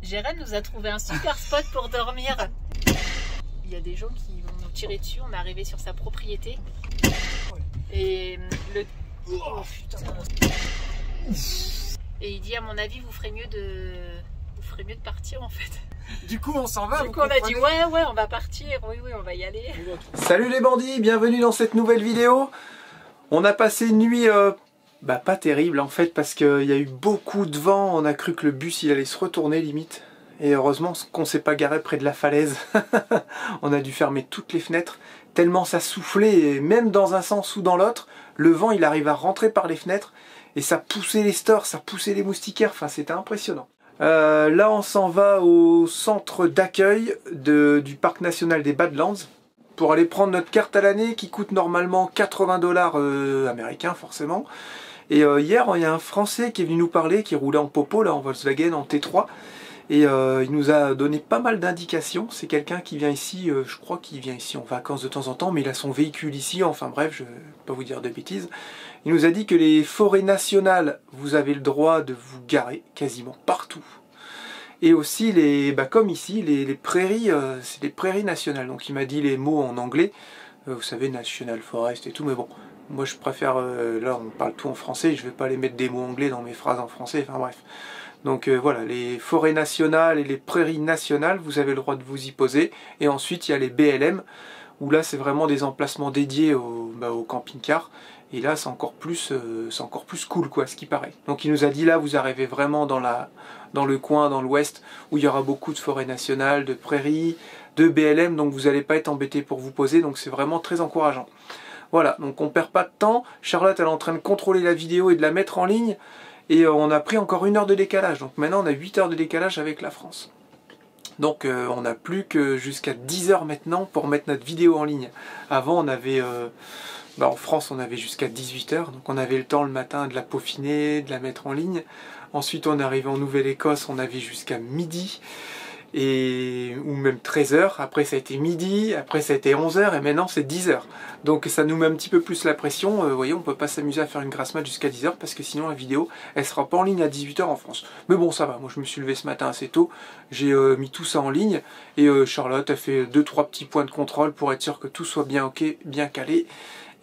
Jérém nous a trouvé un super spot pour dormir. Il y a des gens qui vont nous tirer dessus. On est arrivé sur sa propriété. Et le... Oh putain. Et il dit à mon avis vous ferez mieux de partir en fait. Du coup on s'en va. Du coup on a dit ouais on va partir, oui on va y aller. Salut les bandits, bienvenue dans cette nouvelle vidéo. On a passé une nuit pas terrible en fait parce qu'il y a eu beaucoup de vent. On a cru que le bus il allait se retourner limite. Et heureusement qu'on s'est pas garé près de la falaise. On a dû fermer toutes les fenêtres tellement ça soufflait, et même dans un sens ou dans l'autre, le vent il arrive à rentrer par les fenêtres et ça poussait les stores, ça poussait les moustiquaires, enfin c'était impressionnant. Là on s'en va au centre d'accueil du parc national des Badlands pour aller prendre notre carte à l'année qui coûte normalement 80 $ américains forcément. Et hier il y a un Français qui est venu nous parler, qui roulait en popo là en Volkswagen en T3. Et il nous a donné pas mal d'indications. C'est quelqu'un qui vient ici, je crois qu'il vient ici en vacances de temps en temps, mais il a son véhicule ici, enfin bref, je ne vais pas vous dire de bêtises. Il nous a dit que les forêts nationales, vous avez le droit de vous garer quasiment partout. Et aussi, comme ici, les prairies, c'est les prairies nationales. Donc il m'a dit les mots en anglais, vous savez, National Forest et tout, mais bon, moi je préfère, là on parle tout en français, je ne vais pas aller mettre des mots anglais dans mes phrases en français, enfin bref. Donc voilà, les forêts nationales et les prairies nationales, vous avez le droit de vous y poser. Et ensuite, il y a les BLM, où là, c'est vraiment des emplacements dédiés au camping-car. Et là, c'est encore plus cool, quoi, ce qui paraît. Donc il nous a dit, là, vous arrivez vraiment dans le coin, dans l'ouest, où il y aura beaucoup de forêts nationales, de prairies, de BLM, donc vous n'allez pas être embêté pour vous poser. Donc c'est vraiment très encourageant. Voilà, donc on perd pas de temps. Charlotte, elle est en train de contrôler la vidéo et de la mettre en ligne. Et on a pris encore 1 heure de décalage, donc maintenant on a 8 heures de décalage avec la France. Donc on n'a plus que jusqu'à 10 heures maintenant pour mettre notre vidéo en ligne. Avant on avait, en France on avait jusqu'à 18 heures, donc on avait le temps le matin de la peaufiner, de la mettre en ligne. Ensuite on est arrivé en Nouvelle-Écosse, on avait jusqu'à midi, ou même 13 heures, après ça a été midi, après ça a été 11 heures et maintenant c'est 10 heures. Donc ça nous met un petit peu plus la pression, vous voyez on peut pas s'amuser à faire une grasse mat jusqu'à 10 heures parce que sinon la vidéo elle sera pas en ligne à 18 heures en France. Mais bon ça va, moi je me suis levé ce matin assez tôt, j'ai mis tout ça en ligne et Charlotte a fait 2-3 petits points de contrôle pour être sûr que tout soit bien ok, bien calé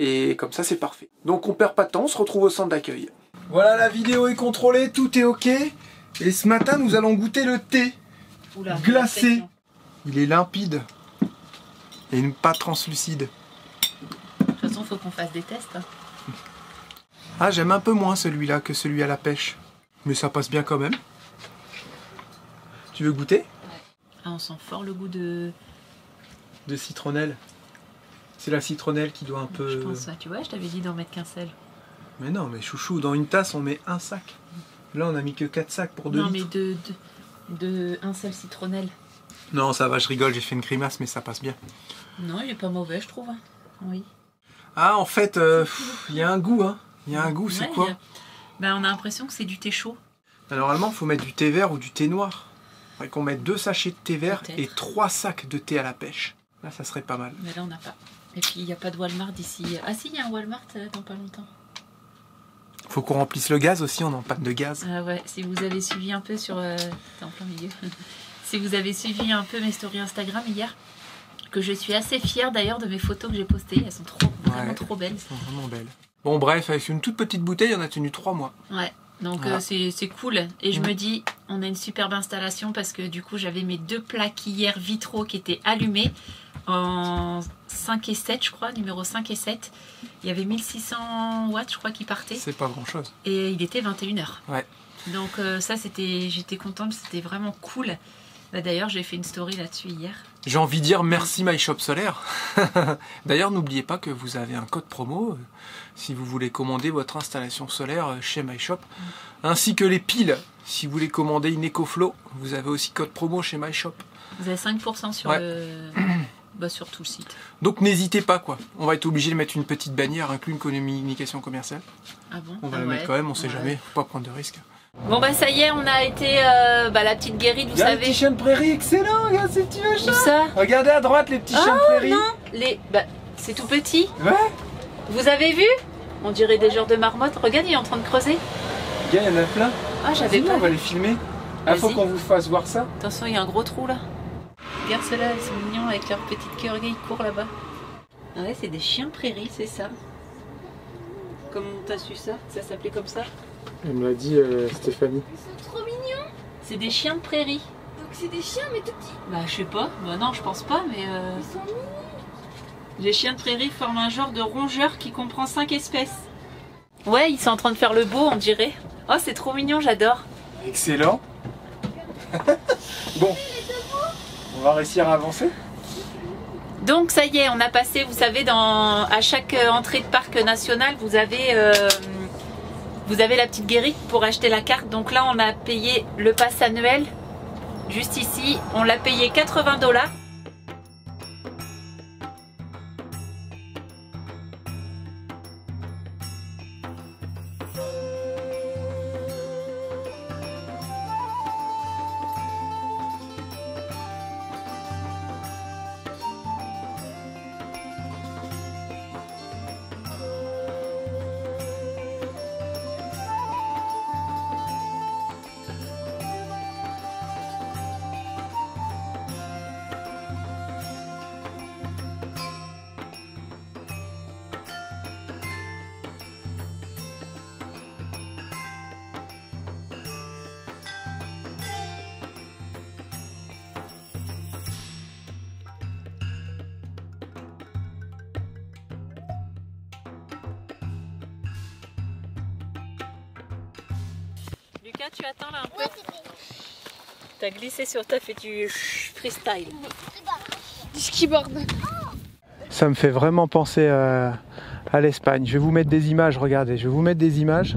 et comme ça c'est parfait. Donc on perd pas de temps, on se retrouve au centre d'accueil. Voilà, la vidéo est contrôlée, tout est ok et ce matin nous allons goûter le thé. Oula, glacé. Il est limpide et pas translucide. De toute façon, il faut qu'on fasse des tests. Ah, j'aime un peu moins celui-là que celui à la pêche. Mais ça passe bien quand même. Tu veux goûter? Ouais. Ah, on sent fort le goût de citronnelle. C'est la citronnelle qui doit un peu... Je pense ça, tu vois, je t'avais dit d'en mettre qu'un seul. Mais non, mais chouchou, dans une tasse, on met un sac. Là, on a mis que 4 sacs pour 2 litres. Non, mais de un seul citronnelle. Non, ça va, je rigole, j'ai fait une grimace, mais ça passe bien. Non, il est pas mauvais, je trouve. Oui. Ah, en fait, il y a un goût, hein. Il y a un goût, c'est quoi? On a l'impression que c'est du thé chaud. Normalement, il faut mettre du thé vert ou du thé noir. Il faudrait qu'on mette 2 sachets de thé vert et 3 sacs de thé à la pêche. Là, ça serait pas mal. Mais là, on n'a pas. Et puis, il n'y a pas de Walmart d'ici. Ah si, il y a un Walmart dans pas longtemps. Faut qu'on remplisse le gaz aussi, on en panne de gaz. Ah ouais, si vous avez suivi un peu sur... T'es en plein milieu. Si vous avez suivi un peu mes stories Instagram hier, que je suis assez fière d'ailleurs de mes photos que j'ai postées, elles sont vraiment trop belles. Elles sont vraiment belles. Bon bref, avec une toute petite bouteille, on a tenu 3 mois. Ouais, donc voilà. C'est cool. Et je me dis, on a une superbe installation parce que du coup j'avais mes 2 plaques hier vitraux qui étaient allumés en 5 et 7 je crois, numéro 5 et 7. Il y avait 1600 watts je crois qui partaient. C'est pas grand chose. Et il était 21 h. Ouais. Donc ça j'étais contente, c'était vraiment cool. D'ailleurs j'ai fait une story là-dessus hier. J'ai envie de dire merci MyShop Solaire. D'ailleurs n'oubliez pas que vous avez un code promo si vous voulez commander votre installation solaire chez MyShop. Ainsi que les piles, si vous voulez commander une EcoFlow, vous avez aussi code promo chez MyShop. Vous avez 5% sur sur tout le site. Donc n'hésitez pas quoi. On va être obligé de mettre une petite bannière inclus une communication commerciale. Ah bon? On va la mettre quand même, on sait jamais, faut pas prendre de risques. Bon bah ça y est, on a été la petite guérite, vous savez. Les petits chiens de prairie, excellent, regarde ces petits machins. Où ça? Regardez à droite les petits chiens de prairie. Non, c'est tout petit. Ouais. Vous avez vu? On dirait des genres de marmottes. Regarde, il est en train de creuser. Regarde, il y en a plein. Ah, j'avais pas. On va les filmer. Ah, faut qu'on vous fasse voir ça. Attention, il y a un gros trou là. Regarde ceux-là, ils sont mignons avec leur petite queue. Regarde, ils courent là-bas. Ouais, c'est des chiens prairies, c'est ça. Comment t'as su ça? Ça s'appelait comme ça? Elle me l'a dit Stéphanie. Ils sont trop mignons. C'est des chiens de prairie. Donc c'est des chiens mais tout petits. Bah je sais pas, bah non je pense pas mais Ils sont mignons. les chiens de prairie forment un genre de rongeur qui comprend 5 espèces. Ouais, ils sont en train de faire le beau on dirait. Oh c'est trop mignon, j'adore. Excellent. Bon, on va réussir à avancer. Donc ça y est, on a passé, vous savez, à chaque entrée de parc national, vous avez la petite guérite pour acheter la carte. Donc là, on a payé le pass annuel, juste ici, on l'a payé 80 $. Lucas, tu attends là un peu. T'as glissé sur ta, fait du freestyle. Du skiboard. Ça me fait vraiment penser à l'Espagne. Je vais vous mettre des images, regardez. Je vais vous mettre des images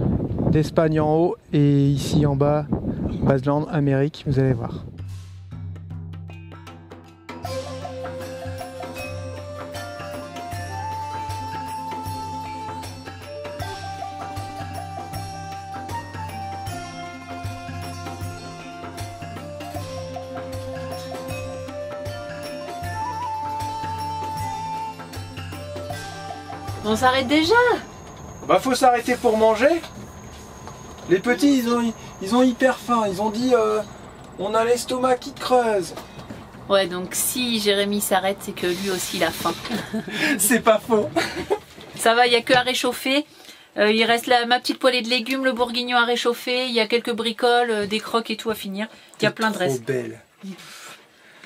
d'Espagne en haut et ici en bas, Baseland, Amérique, vous allez voir. On s'arrête déjà? Bah faut s'arrêter pour manger. Les petits ils ont hyper faim. Ils ont dit on a l'estomac qui creuse. Ouais, donc si Jérémy s'arrête, c'est que lui aussi il a faim. C'est pas faux. Ça va, il n'y a que à réchauffer. Il reste ma petite poêlée de légumes, le bourguignon à réchauffer. Il y a quelques bricoles, des croques et tout à finir. Il y a plein de restes. Trop belle.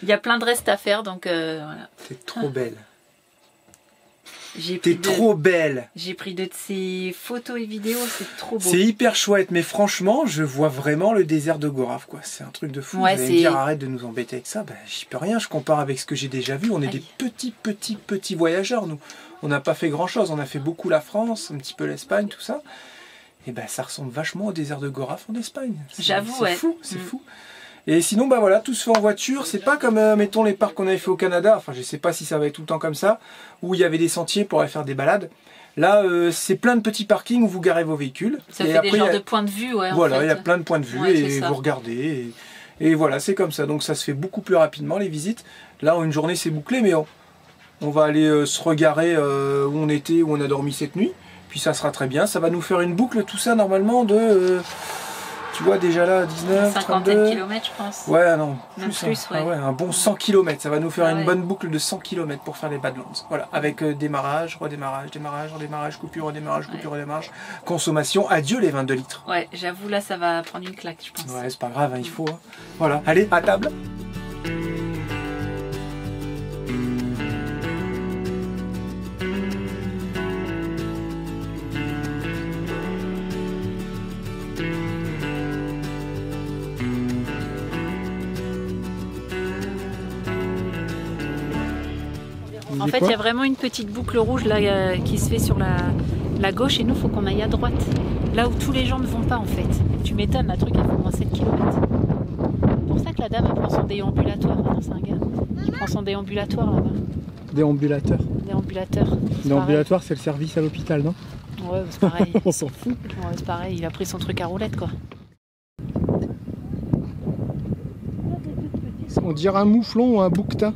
Il y a plein de restes à faire, donc voilà. T'es trop belle. T'es trop belle. J'ai pris de ces photos et vidéos, c'est trop beau. C'est hyper chouette, mais franchement, je vois vraiment le désert de Gorave, quoi. C'est un truc de fou. Ouais, vous allez me dire, arrête de nous embêter avec ça. Ben, j'y peux rien, je compare avec ce que j'ai déjà vu. On est des petits voyageurs, nous. On n'a pas fait grand-chose. On a fait beaucoup la France, un petit peu l'Espagne, tout ça. Et ben, ça ressemble vachement au désert de Gorave en Espagne. J'avoue, ouais. C'est fou, c'est fou. Et sinon, bah voilà, tout se fait en voiture. C'est pas comme, mettons, les parcs qu'on avait fait au Canada. Enfin, je sais pas si ça va être tout le temps comme ça, où il y avait des sentiers pour aller faire des balades. Là, c'est plein de petits parkings où vous garez vos véhicules. Ça fait des genres de points de vue, ouais. Voilà, en fait. il y a plein de points de vue et vous regardez. Et voilà, c'est comme ça. Donc ça se fait beaucoup plus rapidement, les visites. Là, une journée, c'est bouclé, mais on va aller se regarer où on était, où on a dormi cette nuit. Puis ça sera très bien. Ça va nous faire une boucle, tout ça, normalement, de... tu vois déjà là, 19, 32 km, je pense. Ouais, non, plus, ouais. Ouais. Ah ouais, un bon 100 km. Ça va nous faire une bonne boucle de 100 km pour faire les Badlands. Voilà, avec démarrage, redémarrage, démarrage, redémarrage, coupure, redémarrage, coupure, redémarrage. Consommation, adieu les 22 litres. Ouais, j'avoue, là, ça va prendre une claque, je pense. Ouais, c'est pas grave, hein, il faut. Hein. Voilà, allez, à table. En fait, il y a vraiment une petite boucle rouge là qui se fait sur la gauche et nous, il faut qu'on aille à droite. Là où tous les gens ne vont pas en fait. Tu m'étonnes, la truc, elle fait au moins 7 km. C'est pour ça que la dame, elle prend son déambulatoire. Ah non, c'est un gars qui prend son déambulatoire là-bas. Déambulateur. Déambulateur. Déambulatoire, c'est le service à l'hôpital, non? Ouais, c'est pareil. On s'en fout. Ouais, c'est pareil, il a pris son truc à roulette quoi. On dirait un mouflon ou un bouquetin.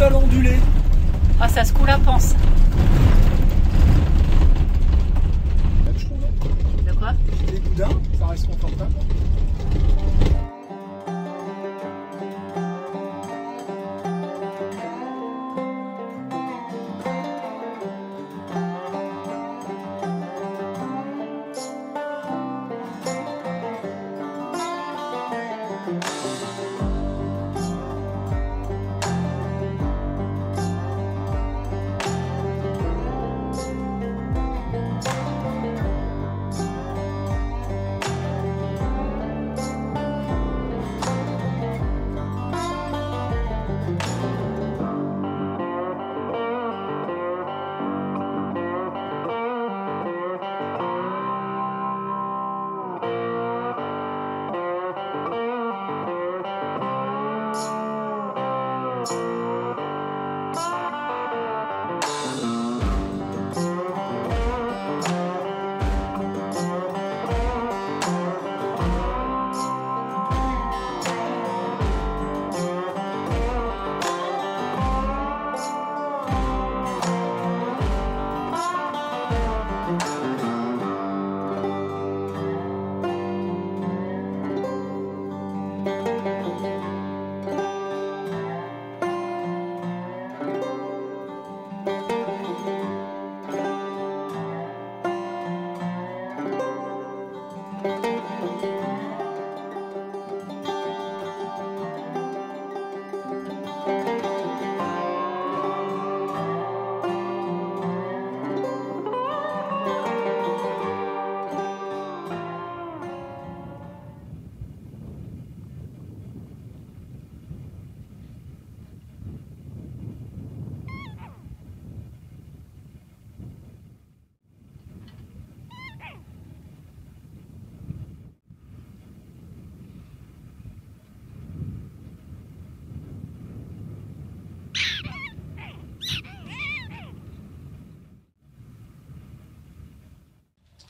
talons ondulés. Ah, ça se coule à panse. Je trouve. De quoi? J'ai des boudins, ça reste confortable.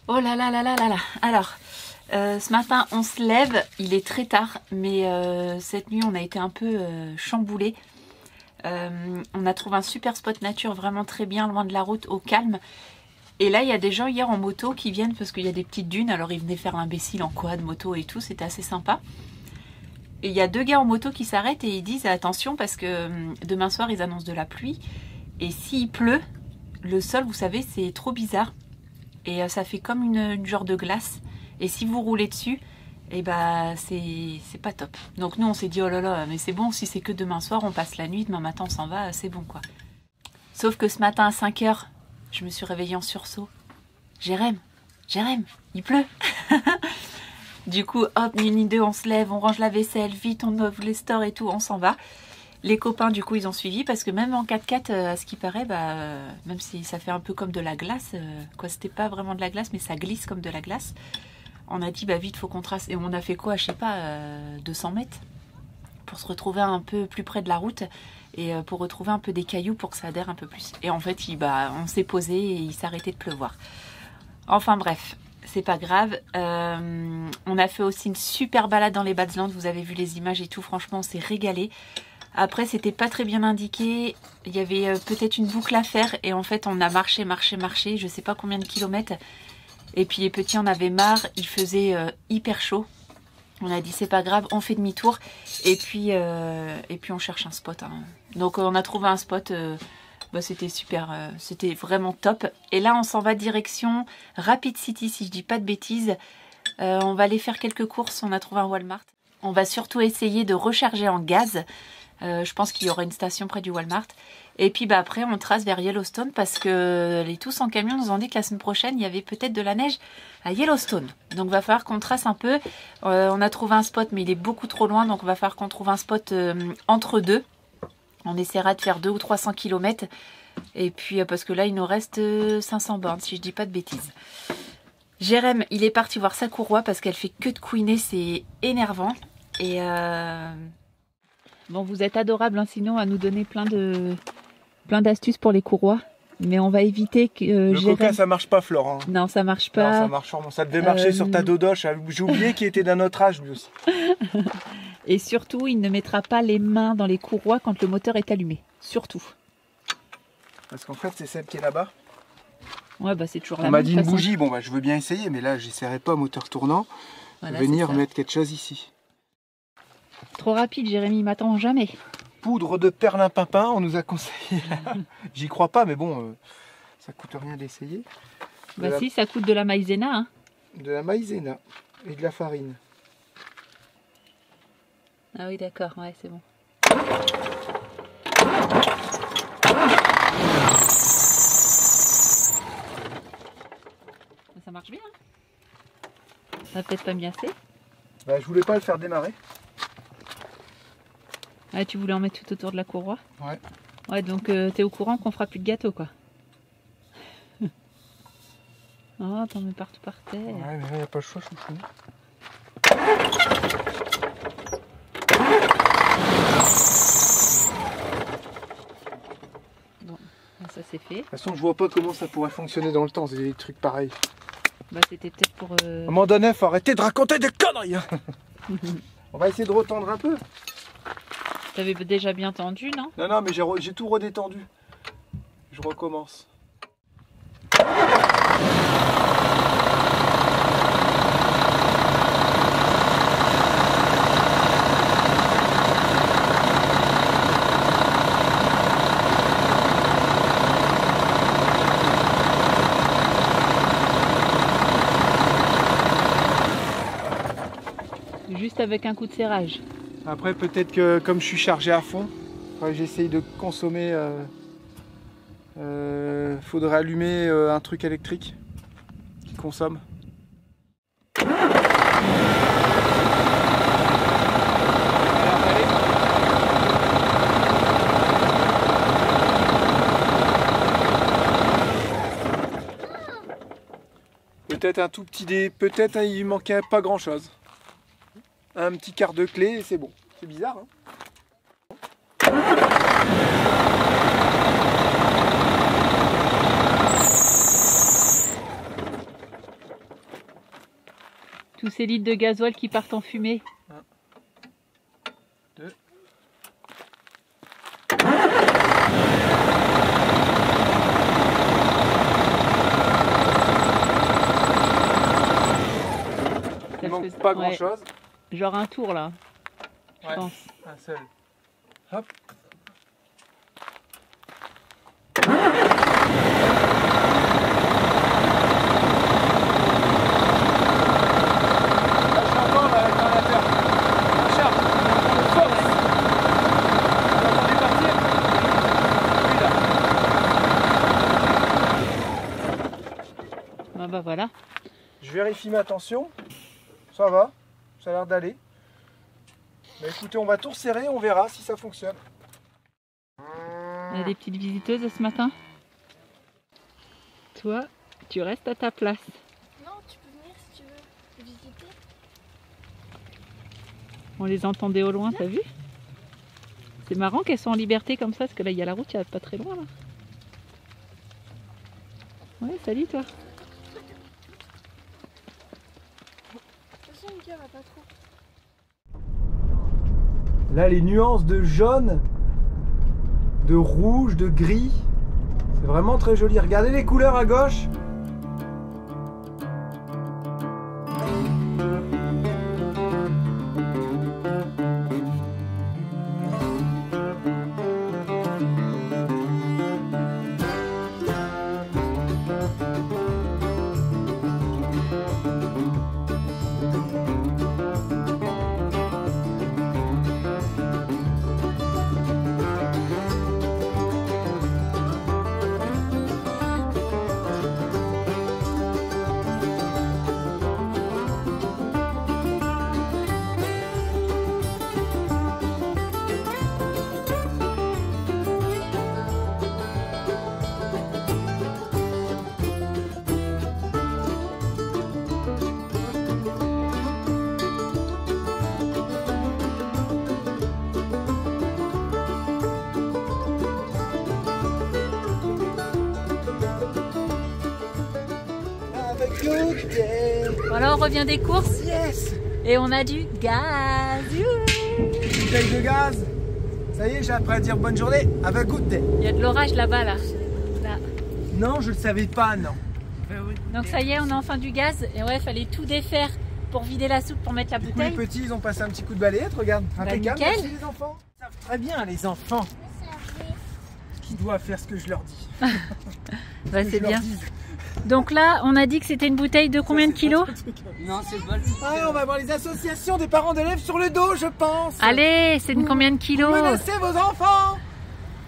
Oh là là là là là là. Alors, ce matin on se lève, il est très tard, mais cette nuit on a été un peu chamboulés. On a trouvé un super spot nature vraiment très bien, loin de la route, au calme. Et là il y a des gens hier en moto qui viennent parce qu'il y a des petites dunes, alors ils venaient faire l'imbécile en quad, moto et tout, c'était assez sympa. Et il y a deux gars en moto qui s'arrêtent et ils disent attention parce que demain soir ils annoncent de la pluie. Et s'il pleut, le sol vous savez c'est trop bizarre. Et ça fait comme une genre de glace. Et si vous roulez dessus, et bah c'est pas top. Donc nous on s'est dit oh là là, mais c'est bon, si c'est que demain soir, on passe la nuit, demain matin on s'en va, c'est bon quoi. Sauf que ce matin à 5 h, je me suis réveillée en sursaut. Jérém, il pleut. Du coup, hop, ni deux, on se lève, on range la vaisselle, vite, on ouvre les stores et tout, on s'en va. Les copains, du coup, ils ont suivi parce que même en 4x4, à ce qui paraît, même si ça fait un peu comme de la glace, quoi, c'était pas vraiment de la glace, mais ça glisse comme de la glace. On a dit, vite, faut qu'on trace. Et on a fait quoi, je sais pas, 200 mètres pour se retrouver un peu plus près de la route et pour retrouver un peu des cailloux pour que ça adhère un peu plus. Et en fait, on s'est posé et il s'arrêtait de pleuvoir. Enfin bref, c'est pas grave. On a fait aussi une super balade dans les Badlands. Vous avez vu les images et tout. Franchement, on s'est régalé. Après, c'était pas très bien indiqué. Il y avait peut-être une boucle à faire. Et en fait, on a marché. Je sais pas combien de kilomètres. Et puis les petits en avaient marre. Il faisait hyper chaud. On a dit c'est pas grave, on fait demi-tour. Et puis on cherche un spot. Hein. Donc on a trouvé un spot. C'était super. C'était vraiment top. Et là, on s'en va direction Rapid City, si je dis pas de bêtises. On va aller faire quelques courses. On a trouvé un Walmart. On va surtout essayer de recharger en gaz. Je pense qu'il y aura une station près du Walmart. Et puis après, on trace vers Yellowstone parce que les tous en camion nous ont dit que la semaine prochaine, il y avait peut-être de la neige à Yellowstone. Donc, va falloir qu'on trace un peu. On a trouvé un spot, mais il est beaucoup trop loin. Donc, va falloir qu'on trouve un spot entre deux. On essaiera de faire 200 ou 300 km. Et puis, parce que là, il nous reste 500 bornes, si je dis pas de bêtises. Jérém, il est parti voir sa courroie parce qu'elle fait que de couiner. C'est énervant. Et... Bon, vous êtes adorables, hein, sinon, à nous donner plein d'astuces pour les courroies. Mais on va éviter que le coca, ça marche pas, Florent. Non, ça marche pas. Non, ça marche sûrement. Ça devait marcher sur ta dodoche. J'ai oublié qu'il était d'un autre âge, lui aussi. Et surtout, il ne mettra pas les mains dans les courroies quand le moteur est allumé. Surtout. Parce qu'en fait, c'est celle qui est là-bas. Ouais, bah c'est toujours la On même. m'a dit une bougie, bon bah je veux bien essayer, mais là j'essaierai pas moteur tournant. Voilà, venir mettre quelque chose ici. Trop rapide, Jérémy, il m'attend jamais. Poudre de perlimpinpin, on nous a conseillé là. J'y crois pas, mais bon, ça coûte rien d'essayer. Bah si, ça coûte de la maïzena. Hein. De la maïzena et de la farine. Ah oui, d'accord, ouais, c'est bon. Ça marche bien. Hein. Ça va peut-être pas bien assez. Bah, je voulais pas le faire démarrer. Ah, tu voulais en mettre tout autour de la courroie? Ouais. Ouais, donc t'es au courant qu'on fera plus de gâteau, quoi. Oh, t'en mets partout par terre. Ouais, mais là, y a pas le choix, chouchou. Bon, ça c'est fait. De toute façon, je vois pas comment ça pourrait fonctionner dans le temps, c'est des trucs pareils. Bah, c'était peut-être pour... À un moment donné, faut arrêter de raconter des conneries. Hein. On va essayer de retendre un peu. T'avais déjà bien tendu, non? Non, non, mais j'ai tout redétendu. Je recommence. Juste avec un coup de serrage. Après, peut-être que comme je suis chargé à fond, j'essaye de consommer. Faudrait allumer un truc électrique qui consomme. Peut-être un tout petit dé, peut-être il manquait pas grand chose. Un petit quart de clé et c'est bon. C'est bizarre, hein? Tous ces litres de gasoil qui partent en fumée. 1, 2. Il manque pas grand chose. Genre un tour là, je Ouais, pense. un seul. Hop. Bah voilà. Je vérifie ma tension. Ça va, ça a l'air d'aller. Mais écoutez, on va tout resserrer, on verra si ça fonctionne. On a des petites visiteuses ce matin. Toi, tu restes à ta place. Non, tu peux venir si tu veux visiter. On les entendait au loin, t'as vu? C'est marrant qu'elles soient en liberté comme ça, parce que là il y a la route, il n'y a pas très loin là. Ouais, salut toi. Mika va pas trop. Là, les nuances de jaune, de rouge, de gris, c'est vraiment très joli. Regardez les couleurs à gauche. Voilà, on revient des courses. Yes. Et on a du gaz. Youhou. Bouteille de gaz. Ça y est, j'ai appris à dire bonne journée. Have a good day. Il y a de l'orage là-bas, là. Non, je le savais pas, non. Donc ça y est, on a enfin du gaz. Et ouais, il fallait tout défaire pour vider la soupe, pour mettre la bouteille. Les petits, ils ont passé un petit coup de balayette, regarde. Impeccable. nickel. Merci les enfants. Ils savent très bien, les enfants, qui doivent faire ce que je leur dis. Ouais, c'est bien. Donc là, on a dit que c'était une bouteille de combien de kilos? Non, c'est le bol. Ah, on va voir les associations des parents d'élèves sur le dos, je pense. Allez, c'est une combien de kilos? Menacez vos enfants.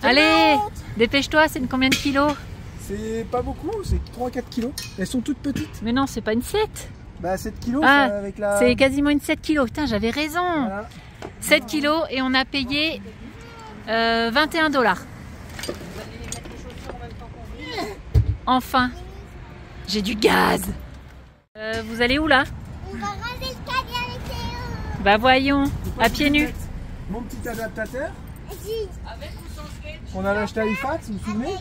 Allez, dépêche-toi, c'est une combien de kilos? C'est pas beaucoup, c'est 3-4 kilos. Elles sont toutes petites. Mais non, c'est pas une 7. Bah 7 kilos Ah, ça, avec la... c'est quasiment une 7 kilos. Putain, j'avais raison. Voilà. 7 kilos et on a payé 21 $. Enfin, j'ai du gaz. Vous allez où là? On va raser le caddie avec Théo. Bah voyons, à pieds nus. Mon petit adaptateur. Vas-y. On a acheté à Halifax, vous vous souvenez?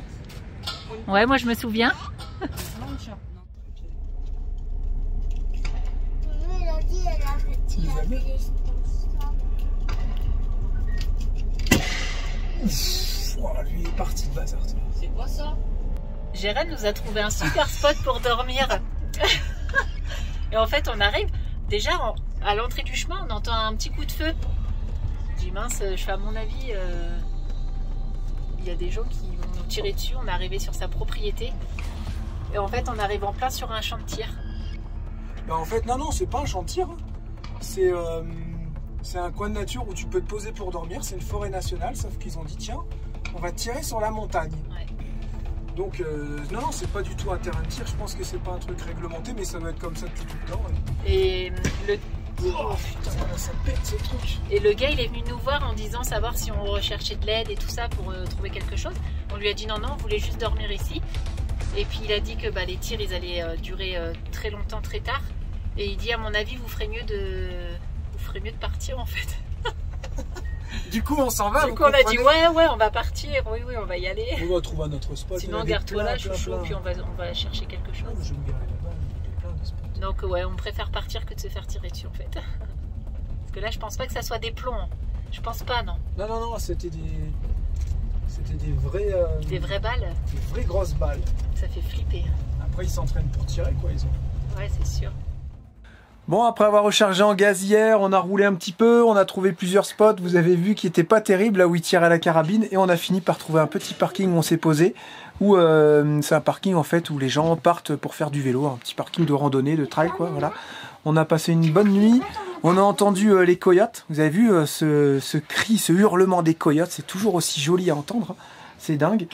Ouais, moi je me souviens. Mélodie, elle a fait Oh, lui il est parti de bazar. C'est quoi ça? Jérém nous a trouvé un super spot pour dormir. Et en fait, on arrive. Déjà, à l'entrée du chemin, on entend un petit coup de feu. Je dis mince, je fais à mon avis, il y a des gens qui vont nous tirer dessus. On est arrivé sur sa propriété. Et en fait, on arrive en plein sur un champ de tir. Bah en fait, non, c'est pas un champ de tir. C'est un coin de nature où tu peux te poser pour dormir. C'est une forêt nationale, sauf qu'ils ont dit tiens, on va tirer sur la montagne. Ouais. Donc non, c'est pas du tout un terrain de tir. Je pense que c'est pas un truc réglementé, mais ça doit être comme ça depuis tout le temps. Ouais. Et le... Oh putain, ça pète ce truc. Et le gars, il est venu nous voir en disant savoir si on recherchait de l'aide et tout ça pour trouver quelque chose. On lui a dit non, on voulait juste dormir ici. Et puis il a dit que bah, les tirs, ils allaient durer très longtemps, très tard. Et il dit à mon avis, vous ferez mieux de partir en fait. Du coup, on s'en va. Du coup, on a dit ouais, on va partir. Oui, on va y aller. On va trouver un autre spot. Sinon, garde-toi là, chouchou, puis on va chercher quelque chose. Je vais me garer là-bas. Il y a plein de spots. Donc ouais, on préfère partir que de se faire tirer dessus en fait. Parce que là, je pense pas que ça soit des plombs. Je pense pas, non. Non, c'était des vrais. Des vraies balles. Des vraies grosses balles. Ça fait flipper. Après, ils s'entraînent pour tirer, quoi, ils ont. Ouais, c'est sûr. Bon, après avoir rechargé en gaz hier, on a roulé un petit peu, on a trouvé plusieurs spots, vous avez vu, qui n'étaient pas terribles, là où ils tiraient à la carabine, et on a fini par trouver un petit parking où on s'est posé, où c'est un parking en fait où les gens partent pour faire du vélo, un petit parking de randonnée, de trail, quoi, voilà. On a passé une bonne nuit, on a entendu les coyotes, vous avez vu ce cri, ce hurlement des coyotes, c'est toujours aussi joli à entendre, hein. C'est dingue.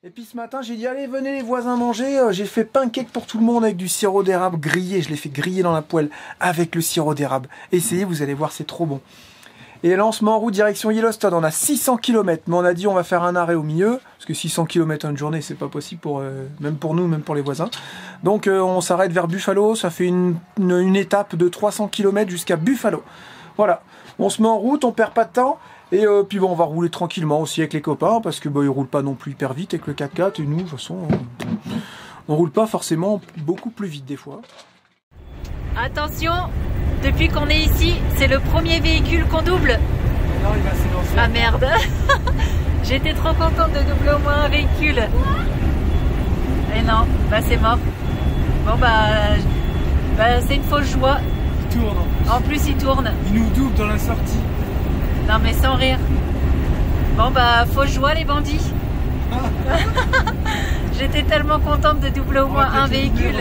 Et puis ce matin, j'ai dit, allez, venez les voisins manger. J'ai fait pancake pour tout le monde avec du sirop d'érable grillé. Je l'ai fait griller dans la poêle avec le sirop d'érable. Essayez, vous allez voir, c'est trop bon. Et là, on se met en route direction Yellowstone. On a 600 km, mais on a dit on va faire un arrêt au milieu. Parce que 600 km en une journée, c'est pas possible, même pour nous, même pour les voisins. Donc on s'arrête vers Buffalo. Ça fait une étape de 300 km jusqu'à Buffalo. Voilà, on se met en route, on perd pas de temps. Et puis bon, on va rouler tranquillement aussi avec les copains, parce que ils roulent pas non plus hyper vite avec le 4x4, et nous, de toute façon, on roule pas forcément beaucoup plus vite des fois. Attention, depuis qu'on est ici, c'est le premier véhicule qu'on double. Non, il va s'élancer. Ah merde. J'étais trop contente de doubler au moins un véhicule. Et non, bah c'est mort. Bon bah c'est une fausse joie. Il tourne. En plus il tourne. Il nous double dans la sortie. Non mais sans rire. Bon bah fausse joie les bandits. J'étais tellement contente de doubler au moins un véhicule.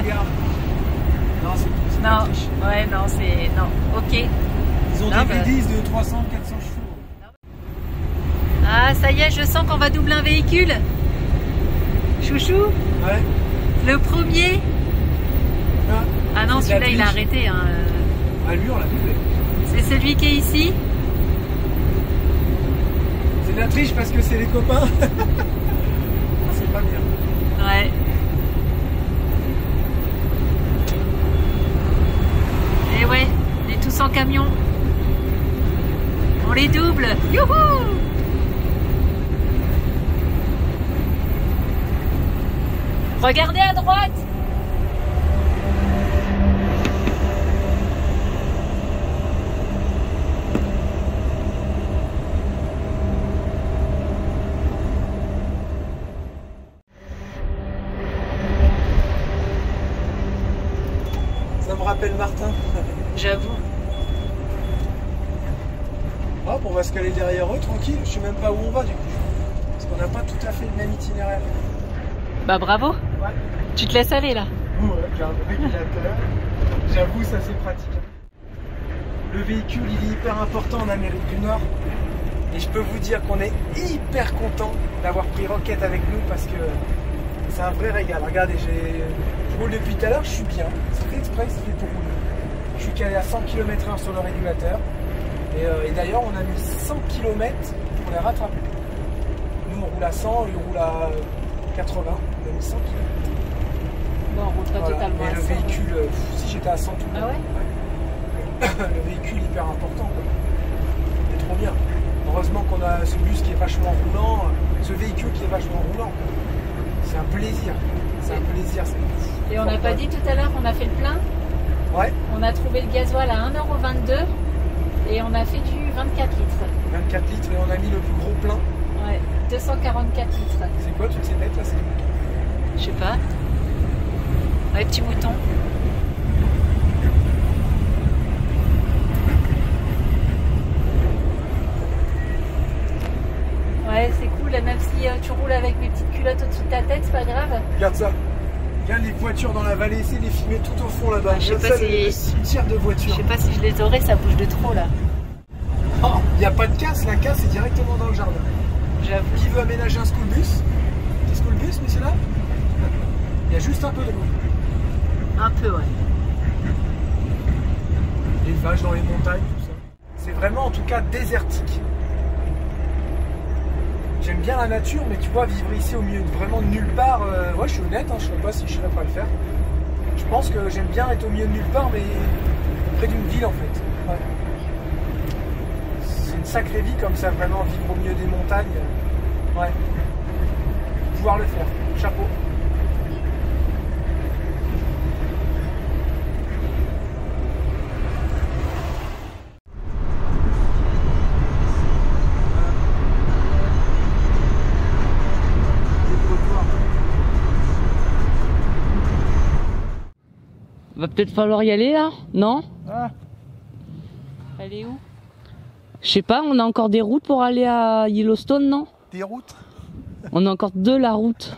Non, c'est non, ouais, non, c'est... Non, ok. Ils ont des V10 de 300-400 chevaux. Ah, ça y est, je sens qu'on va doubler un véhicule. Chouchou. Ouais. Le premier. Ah non, celui-là, il a arrêté. Hein. Ah, lui, on l'a doublé. C'est celui qui est ici. de la triche parce que c'est les copains. C'est pas bien. Ouais. Et ouais, on est tous en camion. On les double. Youhou! Regardez à droite. Ça me rappelle Martin. J'avoue. Hop, on va se caler derrière eux, tranquille. Je sais même pas où on va du coup. Parce qu'on n'a pas tout à fait le même itinéraire. Bah bravo. Ouais. Tu te laisses aller là. Ouais, j'ai un régulateur. J'avoue, ça c'est pratique. Le véhicule, il est hyper important en Amérique du Nord. Et je peux vous dire qu'on est hyper content d'avoir pris Rocket avec nous parce que c'est un vrai régal. Regardez, je roule depuis tout à l'heure, je suis bien. C'est fait exprès, c'est fait pour rouler. Je suis calé à 100 km/h sur le régulateur. Et d'ailleurs, on a mis 100 km pour les rattraper. Nous, on roule à 100, ils roulent à 80. On a mis 100 km. Bon, on roule pas Voilà. totalement Et à le 100. véhicule, si j'étais à 100 tout le Ah monde. ouais Le véhicule hyper important. Quoi. C'est trop bien. Heureusement qu'on a ce bus qui est vachement roulant, ce véhicule qui est vachement roulant. C'est un plaisir. C'est un plaisir. Et on n'a pas dit tout à l'heure qu'on a fait le plein. Ouais, On a trouvé le gasoil à 1,22 € et on a fait du 24 litres. 24 litres et on a mis le plus gros plein. Ouais, 244 litres. C'est quoi toutes ces bêtes là? Je sais pas. Ouais, petit mouton. Ouais, c'est cool, même si tu roules avec mes petites culottes au-dessus de ta tête, c'est pas grave. Regarde ça. Regarde les voitures dans la vallée, essaie de les filmer tout au fond là-bas. Ouais, je sais Regarde pas ça, si- le cimetière de Je voitures. sais pas si je les aurais, ça bouge de trop là. Oh, il n'y a pas de casse, la casse est directement dans le jardin. J'avoue. Qui veut aménager un school bus? Petit school bus, messieurs là? Il y a juste un peu de route. Un peu, ouais. Les vaches dans les montagnes, tout ça. C'est vraiment en tout cas désertique. J'aime bien la nature, mais tu vois, vivre ici au milieu de vraiment de nulle part, ouais, je suis honnête, hein, je ne sais pas si je serais pas le faire. Je pense que j'aime bien être au milieu de nulle part, mais près d'une ville en fait. Ouais. C'est une sacrée vie comme ça, vraiment vivre au milieu des montagnes. Ouais. Pouvoir le faire. Chapeau. Va peut-être falloir y aller là, non? Ah, Elle est où? Je sais pas, on a encore des routes pour aller à Yellowstone, non? des routes. On a encore de la route.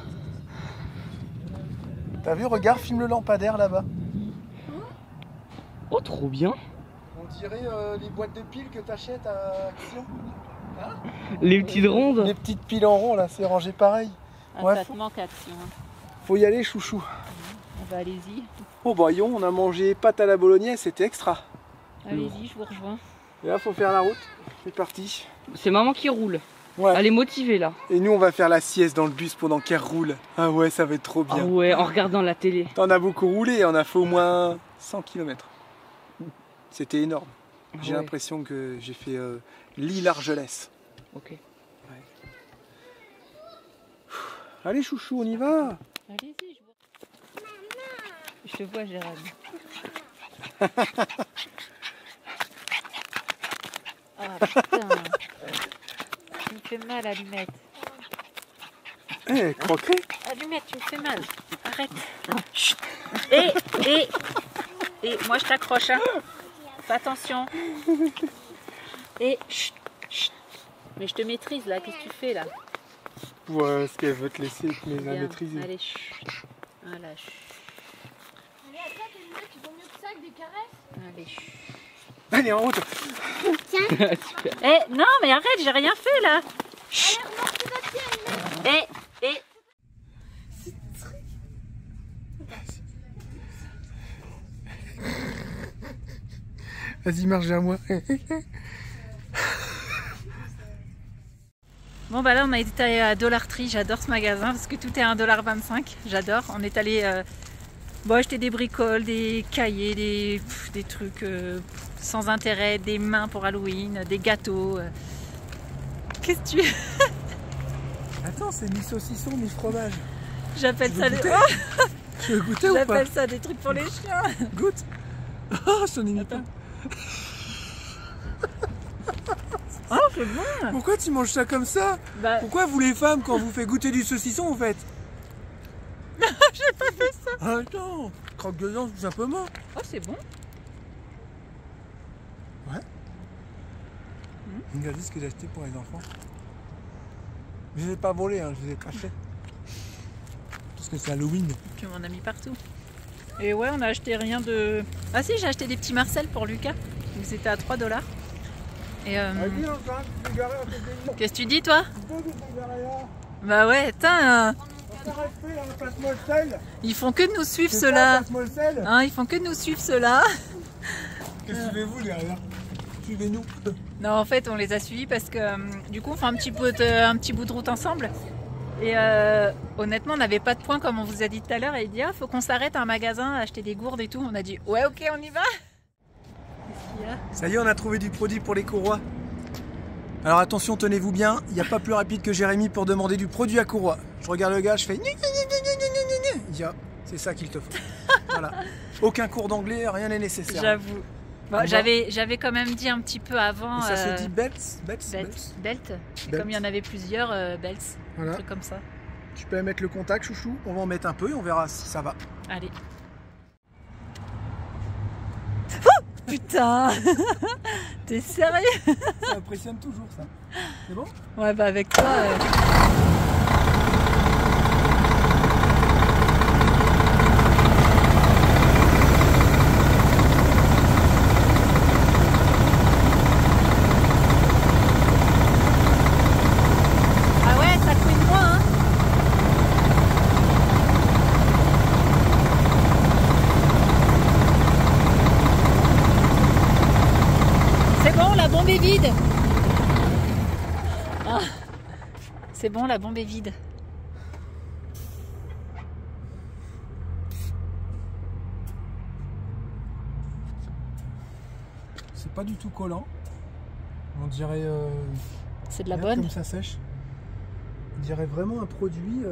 T'as vu, regarde, filme le lampadaire là-bas. Oh, trop bien. On dirait les boîtes de piles que t'achètes à Action. Les petites rondes. Les petites piles en rond là, c'est rangé pareil. Ah, Ouais, ça te manque Action. Hein. Faut y aller, chouchou. Bah, allez-y. Oh bah yon, on a mangé pâte à la bolognaise, c'était extra. Allez-y, je vous rejoins. Et là, faut faire la route. C'est parti. C'est maman qui roule. Ouais. Elle est motivée là. Et nous, on va faire la sieste dans le bus pendant qu'elle roule. Ah ouais, ça va être trop Ah bien. ouais, en regardant la télé. T'en as beaucoup roulé, on a fait au moins 100 km. C'était énorme. J'ai Ouais. l'impression que j'ai fait l'île-Argelès. Ok. Allez chouchou, on y va. Allez-y, je te vois, Gérald. Ah putain. Tu me fais mal, Allumette. Eh, croquerie. Allumette, tu me fais mal. Arrête. Chut. Et moi je t'accroche. Hein. Fais attention. Et chut, chut. Mais je te maîtrise là. Qu'est-ce que tu fais là? Ouais, est-ce qu'elle veut te laisser te la Bien. maîtriser? Allez, chut. Voilà, chut. Allez, attends, t'es une meuf qui vaut mieux que ça, que des caresses. Allez, chut. Allez, en route. Eh, non, mais arrête, j'ai rien fait là. Chut. Allez, remonte tout notre pied, Et. Vas-y, marche vers moi. Bon bah là on a été à Dollar Tree, j'adore ce magasin parce que tout est à 1,25 $, j'adore. On est allé acheter des bricoles, des cahiers, des trucs sans intérêt, des mains pour Halloween, des gâteaux. Qu'est-ce que tu... Attends, c'est ni saucisson ni fromage. J'appelle ça des... Tu veux goûter ou pas? J'appelle ça des trucs pour les chiens. Goûte. Oh, je t'en ai mis pas. Oh, c'est bon. Pourquoi tu manges ça comme ça? Bah... Pourquoi vous les femmes, quand vous faites goûter du saucisson, vous faites? J'ai pas fait ça. Attends, croque dedans tout simplement. Oh, c'est bon. Ouais. Regardez ce que j'ai acheté pour les enfants. Je les ai pas volés, hein, je les ai crachés. Parce que c'est Halloween. Tu m'en as mis partout. Et ouais, on a acheté rien de... Ah si, j'ai acheté des petits Marcel pour Lucas. Donc c'était à 3 $. Et qu'est-ce que tu dis toi? Bah ouais, putain. Ils font que de nous suivre ceux-là. Hein, ils font que de nous suivre ceux-là. Que suivez-vous derrière? Suivez-nous. Non, en fait, on les a suivis parce que du coup, on fait un petit bout de route ensemble. Et honnêtement, on n'avait pas de points comme on vous a dit tout à l'heure. Et il dit, faut qu'on s'arrête à un magasin, acheter des gourdes et tout. On a dit, ouais, ok, on y va. Qu'est-ce qu'il y a? Ça y est, on a trouvé du produit pour les courroies. Alors attention, tenez-vous bien, il n'y a pas plus rapide que Jérémy pour demander du produit à courroie. Je regarde le gars, je fais... Il dit, ah, c'est ça qu'il te faut. Voilà. Aucun cours d'anglais, rien n'est nécessaire. J'avoue. Bon, j'avais quand même dit un petit peu avant... Et ça se dit belt. Comme il y en avait plusieurs, belts, voilà. Un truc comme ça. Tu peux mettre le contact, chouchou. On va en mettre un peu et on verra si ça va. Allez. Oh, putain. T'es sérieux? Ça impressionne toujours, ça. C'est bon? Ouais, bah avec toi... vide. Ah, c'est bon, la bombe est vide. C'est pas du tout collant. On dirait... c'est de la bonne. Comme ça sèche. On dirait vraiment un produit...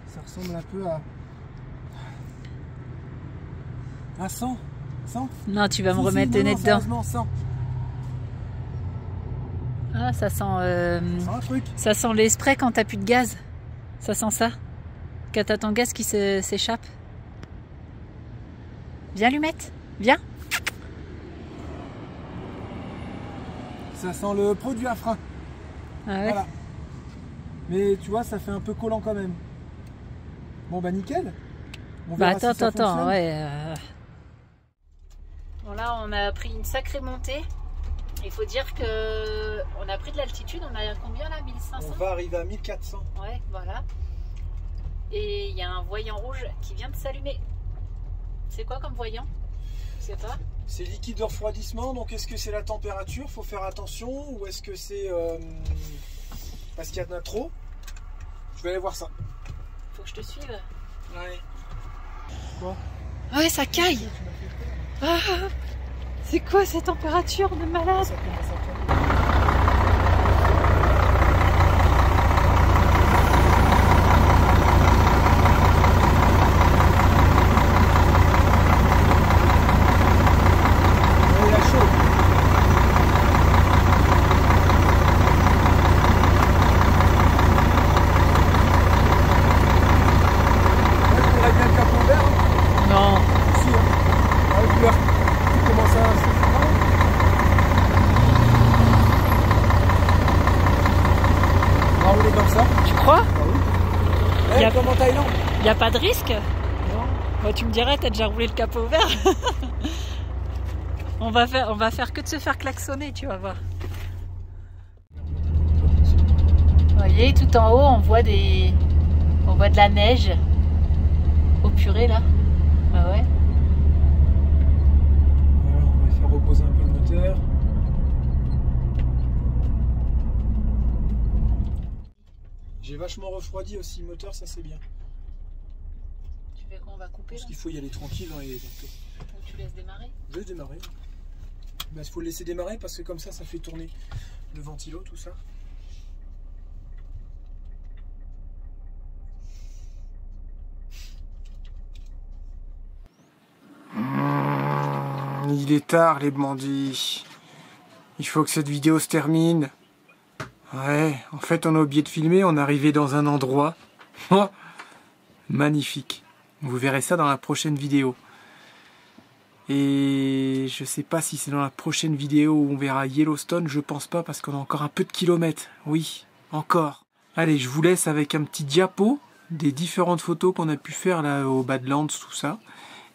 ça ressemble un peu à... À 100. 100. Non, tu vas me remettre le nez dedans. 100. Ah, ça sent... ça sent les sprays quand t'as plus de gaz. Ça sent ça. Quand t'as ton gaz qui s'échappe. Viens, Lumette. Viens. Ça sent le produit à frein. Ah ouais. Voilà. Mais tu vois, ça fait un peu collant quand même. Bon bah nickel. On bah verra attends, ouais. Bon là, on a pris une sacrée montée. Il faut dire que on a pris de l'altitude. On a combien là, 1500? On va arriver à 1400. Ouais, voilà. Et il y a un voyant rouge qui vient de s'allumer. C'est quoi comme voyant? Je sais pas. C'est liquide de refroidissement, donc est-ce que c'est la température? Faut faire attention, ou est-ce que c'est parce qu'il y en a trop? Je vais aller voir ça. Faut que je te suive. Ouais. Quoi? Ouais, ça caille. Ah, c'est quoi cette température de malade? Ça commence à cailler. Il n'y a pas de risque? Non. Bah, tu me dirais, t'as déjà roulé le capot ouvert. on va faire que de se faire klaxonner, tu vas voir. Vous voyez, tout en haut, on voit de la neige. Au purée, là. Ah ouais. On va faire reposer un peu le moteur. vachement refroidi aussi, le moteur, ça c'est bien. Tu veux qu'on va couper Parce là qu'il faut y aller tranquille dans les... Ou tu laisses démarrer? Je vais démarrer. Il faut le laisser démarrer parce que comme ça fait tourner le ventilo, tout ça. Il est tard les bandits. Il faut que cette vidéo se termine. Ouais, en fait on a oublié de filmer, on est arrivé dans un endroit magnifique. Vous verrez ça dans la prochaine vidéo. Et je sais pas si c'est dans la prochaine vidéo où on verra Yellowstone, je pense pas parce qu'on a encore un peu de kilomètres. Oui, encore. Allez, je vous laisse avec un petit diapo des différentes photos qu'on a pu faire là au Badlands, tout ça.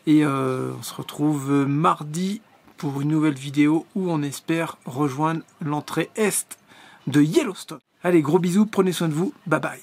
Et on se retrouve mardi pour une nouvelle vidéo où on espère rejoindre l'entrée est de Yellowstone. Allez, gros bisous, prenez soin de vous, bye bye.